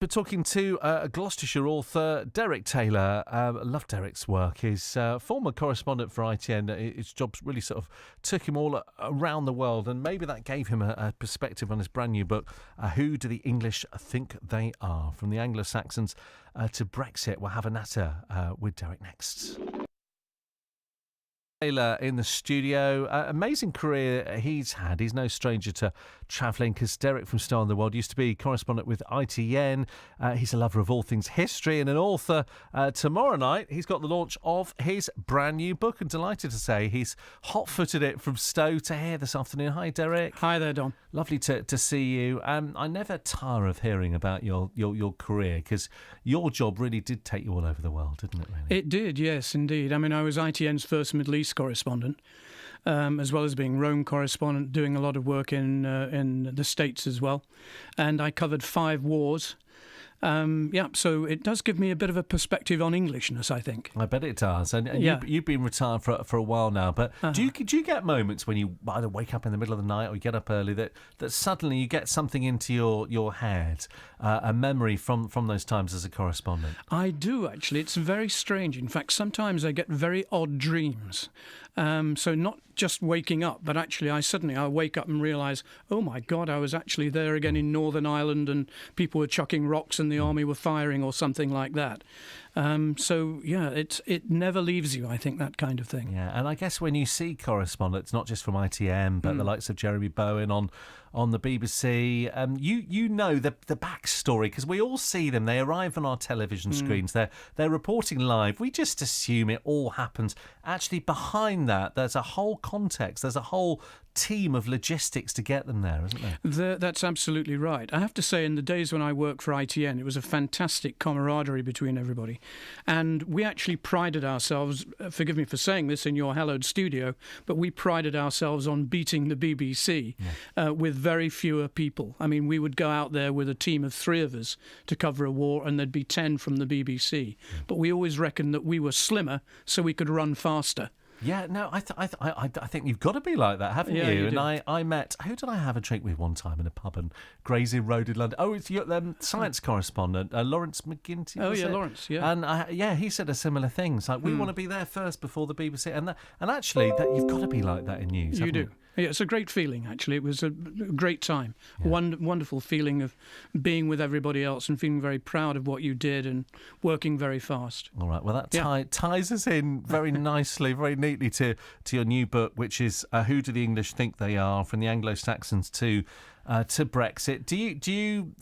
We're talking to a Gloucestershire author, Derek Taylor. I love Derek's work. He's former correspondent for ITN. His jobs really sort of took him all around the world, and maybe that gave him a perspective on his brand new book, Who Do the English Think They Are? From the Anglo-Saxons to Brexit. We'll have a natter with Derek next. Taylor in the studio. Amazing career he's had. He's no stranger to travelling because Derek from Star in the World used to be correspondent with ITN. He's a lover of all things history and an author. Tomorrow night, he's got the launch of his brand new book, and delighted to say he's hot-footed it from Stowe to here this afternoon. Hi, Derek. Hi there, Dom. Lovely to see you. I never tire of hearing about your career because your job really did take you all over the world, didn't it, really? It did, yes, indeed. I mean, I was ITN's first Middle East correspondent, as well as being Rome correspondent, doing a lot of work in the States as well. And I covered 5 wars. So it does give me a bit of a perspective on Englishness, I think. I bet it does. And Yeah. you've been retired for a while now, but do you get moments when you either wake up in the middle of the night or you get up early that suddenly you get something into your head, a memory from those times as a correspondent? I do, actually. It's very strange. In fact, sometimes I get very odd dreams. So not just waking up, but actually I wake up and realise, oh my God, I was actually there again in Northern Ireland and people were chucking rocks and the army were firing or something like that. It never leaves you, I think, that kind of thing. Yeah, and I guess when you see correspondents, not just from ITM, but the likes of Jeremy Bowen on the BBC, you know the backstory, because we all see them. They arrive on our television screens. They're reporting live. We just assume it all happens. Actually, behind that, there's a whole context. There's a whole team of logistics to get them there, isn't there? That's absolutely right. I have to say, in the days when I worked for ITN, it was a fantastic camaraderie between everybody. And we actually prided ourselves, forgive me for saying this in your hallowed studio, but we prided ourselves on beating the BBC with very fewer people. I mean, we would go out there with a team of 3 of us to cover a war, and there'd be 10 from the BBC. But we always reckoned that we were slimmer so we could run faster. Yeah, no, I think you've got to be like that, haven't Yeah, you? you And do. I met, who did I have a drink with one time in a pub in Gray's Inn Road in London? Oh, it's your science correspondent, Lawrence McGinty. Oh, was yeah, it? Lawrence, yeah. And he said a similar thing. It's like, we want to be there first before the BBC. And actually, you've got to be like that in news. You haven't do. you? Yeah, it's a great feeling, actually. It was a great time. Wonderful feeling of being with everybody else and feeling very proud of what you did and working very fast. All right. Well, that ties us in very nicely, very neatly to your new book, which is Who Do the English Think They Are? From the Anglo-Saxons to Brexit. Do you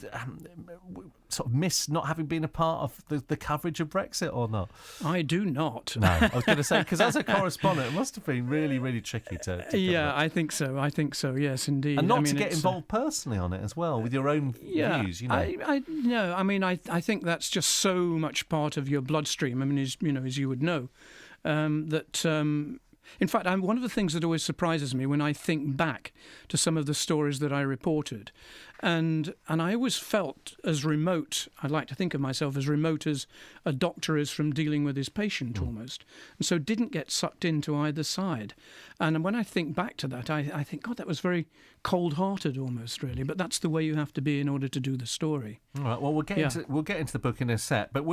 sort of miss not having been a part of the coverage of Brexit or not? I do not. No, I was going to say, because as a correspondent, it must have been really, really tricky to cover Yeah, it. I think so. Yes, indeed. And not to it's, get involved personally on it as well, with your own views, you know. I think that's just so much part of your bloodstream. I mean, as you would know, in fact, one of the things that always surprises me when I think back to some of the stories that I reported, and I always felt as remote, I like to think of myself as remote as a doctor is from dealing with his patient almost, and so didn't get sucked into either side. And when I think back to that, I think, God, that was very cold-hearted almost, really, but that's the way you have to be in order to do the story. All right. Well, we'll get into the book in a sec. But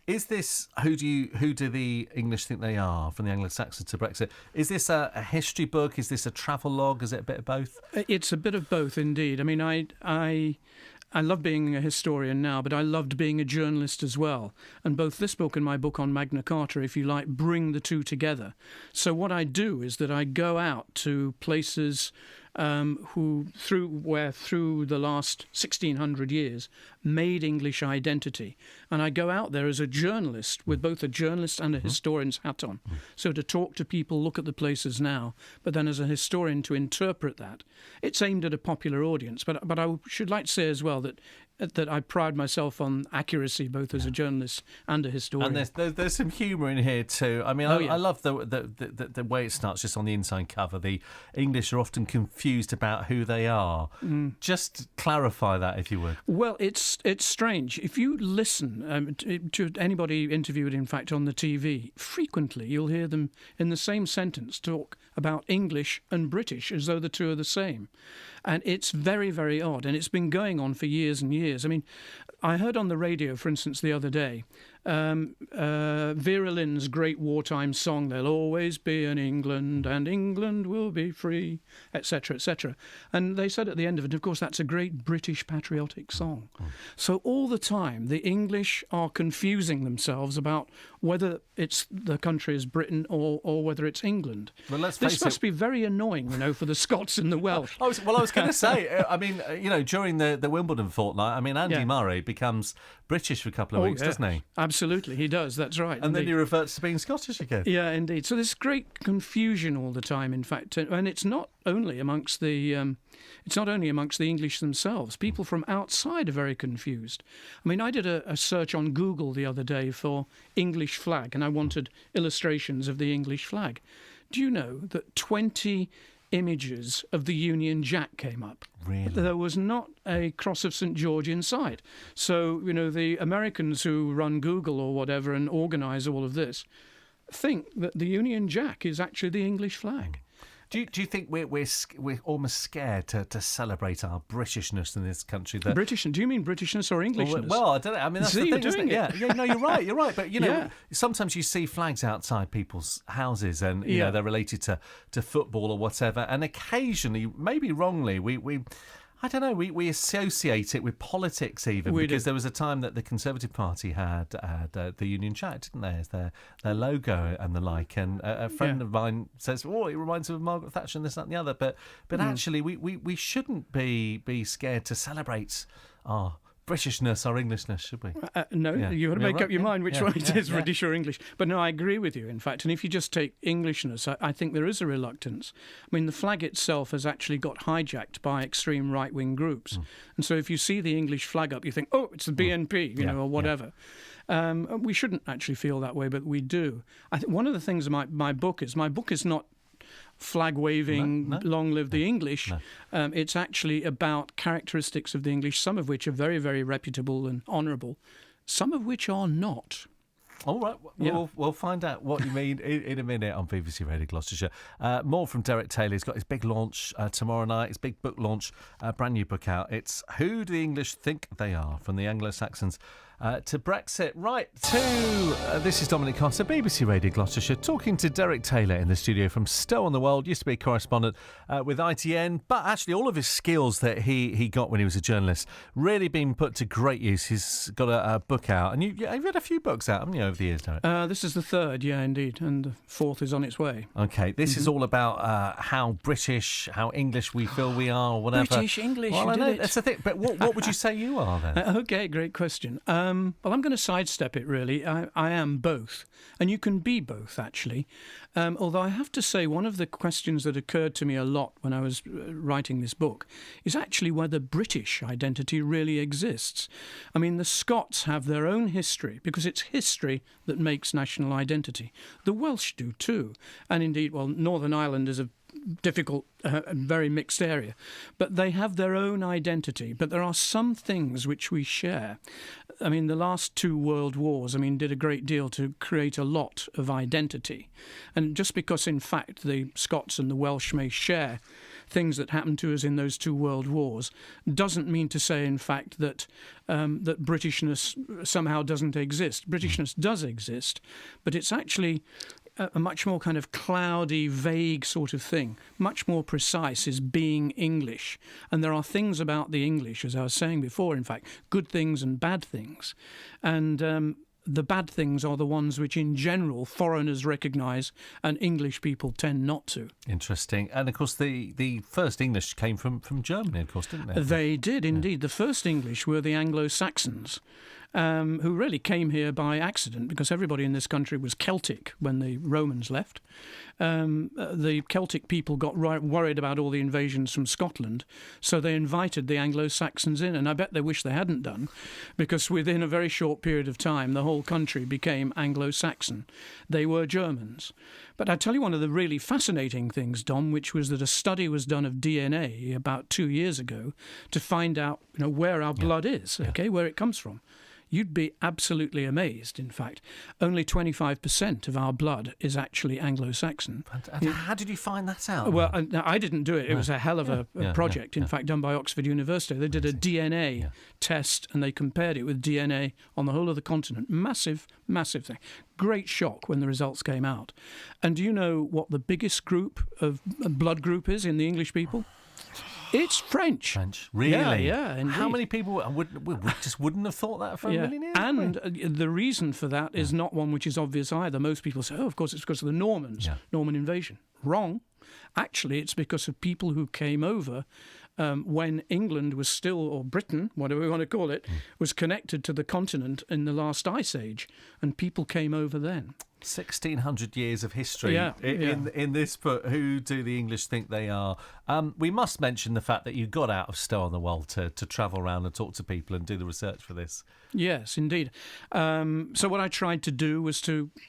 is this who do the English think they are? From the Anglo-Saxons to Brexit. Is this a history book? Is this a travel log? Is it a bit of both? It's a bit of both, indeed. I mean, I love being a historian now, but I loved being a journalist as well. And both this book and my book on Magna Carta, if you like, bring the two together. So what I do is that I go out to places who through the last 1600 years made English identity, and I go out there as a journalist with both a journalist and a historian's hat on, so to talk to people, look at the places now, but then as a historian to interpret that. It's aimed at a popular audience, but I should like to say as well that I pride myself on accuracy, both as a journalist and a historian. And there's some humour in here too. I mean, I love the way it starts just on the inside cover. The English are often confused about who they are. Just clarify that, if you would. Well, it's strange. If you listen to anybody interviewed, in fact, on the TV, frequently you'll hear them in the same sentence talk about English and British as though the two are the same. And it's very, very odd. And it's been going on for years and years. I mean, I heard on the radio, for instance, the other day, Vera Lynn's great wartime song, "There'll always be an England and England will be free," etc., etc. And they said at the end of it, of course, that's a great British patriotic song. So all the time, the English are confusing themselves about whether it's the country is Britain or whether it's England. Well, let's face This must be very annoying, for the Scots and the Welsh. I was going to say, I mean, during the Wimbledon fortnight, I mean, Andy Murray becomes British for a couple of weeks, doesn't he? Absolutely, he does. That's right. And then he reverts to being Scottish again. Yeah, indeed. So there's great confusion all the time, in fact, and it's not only amongst the English themselves. People from outside are very confused. I mean, I did a search on Google the other day for English flag, and I wanted illustrations of the English flag. Do you know that 20 images of the Union Jack came up? Really? There was not a cross of St. George in sight. So, the Americans who run Google or whatever and organise all of this think that the Union Jack is actually the English flag. Do you think we're almost scared to celebrate our Britishness in this country? Do you mean Britishness or Englishness? Well, I don't know. I mean, that's the thing, isn't it? Yeah, no, you're right. But sometimes you see flags outside people's houses, and they're related to football or whatever. And occasionally, maybe wrongly, I don't know, we associate it with politics even, because there was a time that the Conservative Party had the Union Jack, didn't they, as their logo and the like. And a friend of mine says, "Oh, it reminds him of Margaret Thatcher and this, that and the other." But actually, we shouldn't be scared to celebrate our Britishness or Englishness, should we? No, you've got to make up your mind which one it is, British or English. But no, I agree with you, in fact. And if you just take Englishness, I think there is a reluctance. I mean, the flag itself has actually got hijacked by extreme right-wing groups. And so if you see the English flag up, you think, oh, it's the BNP, or whatever. We shouldn't actually feel that way, but we do. I think one of the things my book is not flag waving, long live the English. It's actually about characteristics of the English, some of which are very, very reputable and honourable, some of which are not. All right, we'll find out what you mean in a minute on BBC Radio Gloucestershire. More from Derek Taylor. He's got his big launch tomorrow night, his big book launch, brand new book out. It's Who Do the English Think They Are? From the Anglo-Saxons to Brexit. Right, this is Dominic Cotter, BBC Radio Gloucestershire, talking to Derek Taylor in the studio from Stow-on-the-Wold. Used to be a correspondent with ITN, but actually all of his skills that he got when he was a journalist really been put to great use. He's got a book out, and you've had a few books out, haven't you, over the years, Derek? This is the third, indeed, and the fourth is on its way. Okay, this is all about how British, how English we feel we are, or whatever. British English, well, I know, that's the thing, but what would you say you are then? Okay, great question. Well, I'm going to sidestep it, really. I am both. And you can be both, actually. Although I have to say, one of the questions that occurred to me a lot when I was writing this book is actually whether British identity really exists. I mean, the Scots have their own history, because it's history that makes national identity. The Welsh do too. And indeed, Northern Ireland is a difficult and very mixed area, but they have their own identity. But there are some things which we share. I mean, the last two world wars, did a great deal to create a lot of identity. And just because, in fact, the Scots and the Welsh may share things that happened to us in those two world wars, doesn't mean to say, in fact, that that Britishness somehow doesn't exist. Britishness does exist, but it's actually a much more kind of cloudy, vague sort of thing. Much more precise is being English. And there are things about the English, as I was saying before, in fact, good things and bad things. And the bad things are the ones which, in general, foreigners recognise and English people tend not to. Interesting. And, of course, the first English came from Germany, of course, didn't they? They did, indeed. The first English were the Anglo-Saxons, who really came here by accident, because everybody in this country was Celtic when the Romans left. The Celtic people got worried about all the invasions from Scotland, so they invited the Anglo-Saxons in, and I bet they wish they hadn't done, because within a very short period of time the whole country became Anglo-Saxon. They were Germans. But I tell you one of the really fascinating things, Dom, which was that a study was done of DNA about 2 years ago to find out where our blood is, where it comes from. you'd be absolutely amazed. In fact, only 25% of our blood is actually Anglo-Saxon. And how did you find that out? Well, I didn't do it. It was a hell of a project, in fact, done by Oxford University. They did a DNA test and they compared it with DNA on the whole of the continent. Massive, massive thing. Great shock when the results came out. And do you know what the biggest group of blood group is in the English people? It's French. French, really? Yeah, indeed. How many people just wouldn't have thought that for a million years? And the reason for that is not one which is obvious either. Most people say, oh, of course, it's because of the Normans, Norman invasion. Wrong. Actually, it's because of people who came over when England was still, or Britain, whatever we want to call it, was connected to the continent in the last ice age, and people came over then. 1,600 years of history in this book. Who do the English think they are? We must mention the fact that you got out of Stow on the Wold to travel around and talk to people and do the research for this. Yes, indeed. So what I tried to do was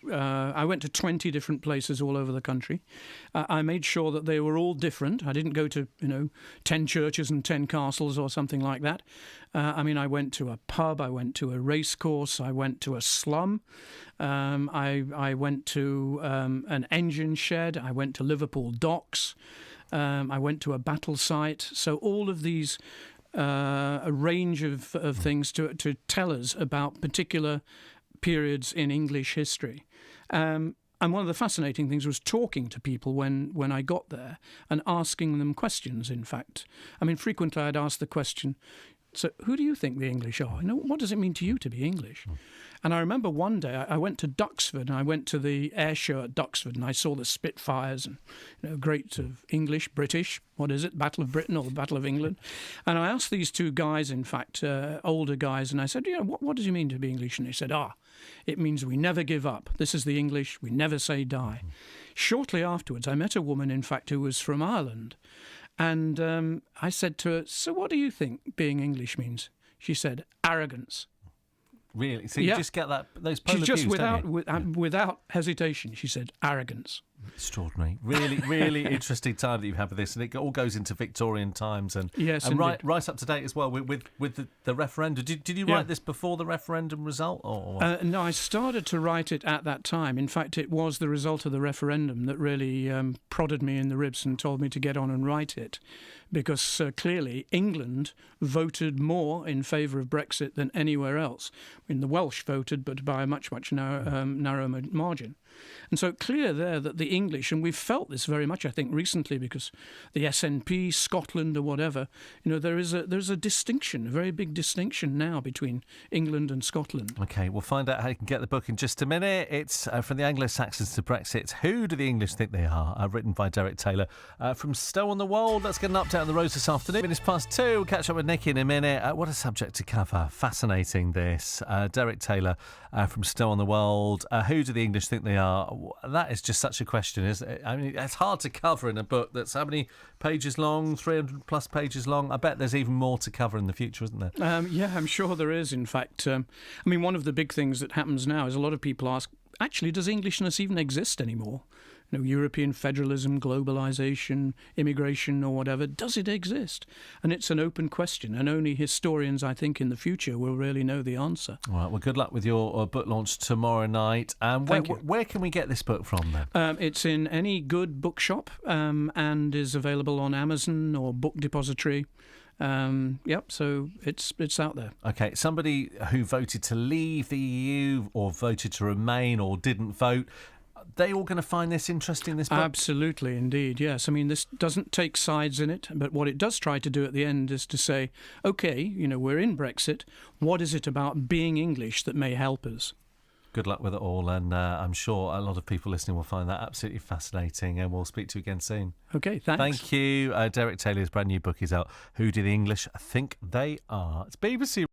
I went to 20 different places all over the country. I made sure that they were all different. I didn't go to 10 churches and 10 castles or something like that. I went to a pub, I went to a race course, I went to a slum, I went to an engine shed, I went to Liverpool docks, I went to a battle site. So all of these, a range of things to tell us about particular periods in English history. And one of the fascinating things was talking to people when I got there and asking them questions, in fact. Frequently I'd ask the question, so who do you think the English are? What does it mean to you to be English? And I remember one day I went to Duxford, and I went to the air show at Duxford, and I saw the Spitfires and great sort of English, British, what is it, Battle of Britain or the Battle of England? And I asked these two guys, in fact, older guys, and I said, what does it mean to be English? And they said, it means we never give up. This is the English, we never say die. Shortly afterwards, I met a woman, in fact, who was from Ireland. And I said to her, so what do you think being English means? She said, arrogance. Really? So you just get those polar She just, views, without hesitation, she said, arrogance. Extraordinary. Really, really interesting time that you've had with this. And it all goes into Victorian times and right up to date as well with the referendum. Did you write this before the referendum result? Or no, I started to write it at that time. In fact, it was the result of the referendum that really prodded me in the ribs and told me to get on and write it. Because clearly England voted more in favour of Brexit than anywhere else. The Welsh voted, but by a much, much narrower margin. And so clear there that the English, and we've felt this very much, I think, recently, because the SNP, Scotland or whatever, there's a distinction, a very big distinction now between England and Scotland. OK, we'll find out how you can get the book in just a minute. It's From the Anglo-Saxons to Brexit. Who do the English think they are? Written by Derek Taylor from Stow on the Wold. Let's get an update on the roads this afternoon. It's 2:00. We'll catch up with Nicky in a minute. What a subject to cover. Fascinating, this. Derek Taylor from Stow on the Wold. Who do the English think they are? That is just such a question, isn't it? It's hard to cover in a book that's how many pages long? 300 plus pages long. I bet there's even more to cover in the future, isn't there? I'm sure there is, in fact. One of the big things that happens now is a lot of people ask, actually, does Englishness even exist anymore? European federalism, globalisation, immigration or whatever, does it exist? And it's an open question, and only historians, I think, in the future will really know the answer. All right, well, good luck with your book launch tomorrow night. Where can we get this book from then? It's in any good bookshop and is available on Amazon or Book Depository. So it's out there. OK, somebody who voted to leave the EU or voted to remain or didn't vote, they all going to find this interesting, this book? Absolutely, indeed, yes. This doesn't take sides in it, but what it does try to do at the end is to say, OK, we're in Brexit. What is it about being English that may help us? Good luck with it all, and I'm sure a lot of people listening will find that absolutely fascinating, and we'll speak to you again soon. OK, thanks. Thank you. Derek Taylor's brand new book is out. Who do the English think they are? It's BBC